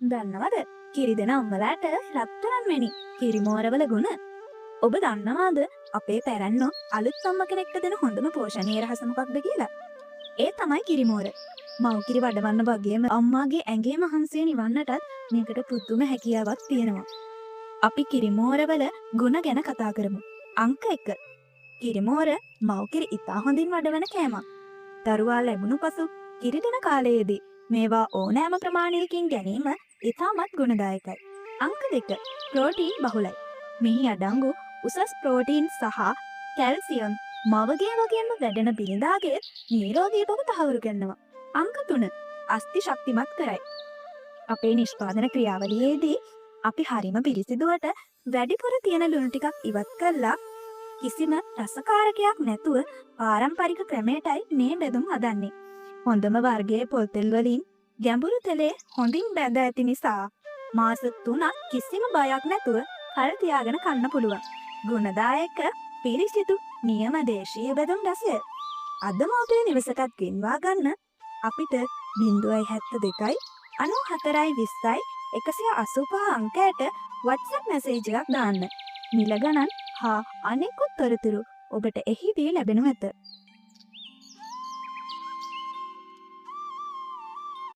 දන්නවද? කිරි දෙන අම්මලාට රත්තරන් වැනි කිරිමෝරවල ගුණ. ඔබ දන්නවාද අපේ පැරැන්නෝ අලුත් අම්ම කෙනෙක්ට දෙන හොඳම පෝෂණීය රහස මොකක්ද කියලා? ඒ තමයි කිරිමෝර. මව්කිරි වඩවන්න වගේම අම්මාගේ ඇඟේ මහන්සිය නිවන්නටත් මේකට පුදුම හැකියාවක් තියෙනවා. අපි කිරිමෝරවල ගුණ ගැන කතා කරමු. අංක 1. කිරිමෝර මව්කිරි ඉතා හොඳින් වඩවන කෑමක්. දරුවා ලැබුණු පසු කිරි දෙන කාලයේදී මේවා ඕනෑම ප්‍රමාණයකින් ගැනීම ඉතාමත් ගුණදායකයි. අංක 2. ප්‍රෝටීන් බහුලයි. මෙහි අඩංගු උසස් ප්‍රෝටීන් සහ කැල්සියම් මවගේ වගේම වැඩෙන බිරිඳාගේ නිරෝගී බව තහවුරු කරනවා. අංක 3. අස්ථි ශක්තිමත් කරයි. අපේ නිෂ්පාදන ක්‍රියාවලියේදී අපි හරිම පිරිසිදුවට වැඩිපුර තියෙන ලුණු ටිකක් ඉවත් කරලා කිසිම රසකාරකයක් නැතුව පාරම්පරික ක්‍රමයටයි මේ බෙදුම් හදන්නේ. හොඳම වර්ගයේ පොල් තෙල් වලින් ගැඹුරු තෙලේ හොඳින් බැඳ ඇති නිසා මාස 3ක් කිසිම බයක් නැතුව කල් තියාගෙන කන්න පුළුවන්. ගුණදායක පිරිසිදු නියම දේශීය බෙදුම් රසය. අදම ඔබේ නිවසටත් ගෙන්වා ගන්න අපිට 072 94 20 185 අංකයට WhatsApp මැසේජ් එකක් දාන්න. මිල ගණන් හා අනෙකුත් තොරතුරු ඔබට එහිදී ලැබෙනු ඇත.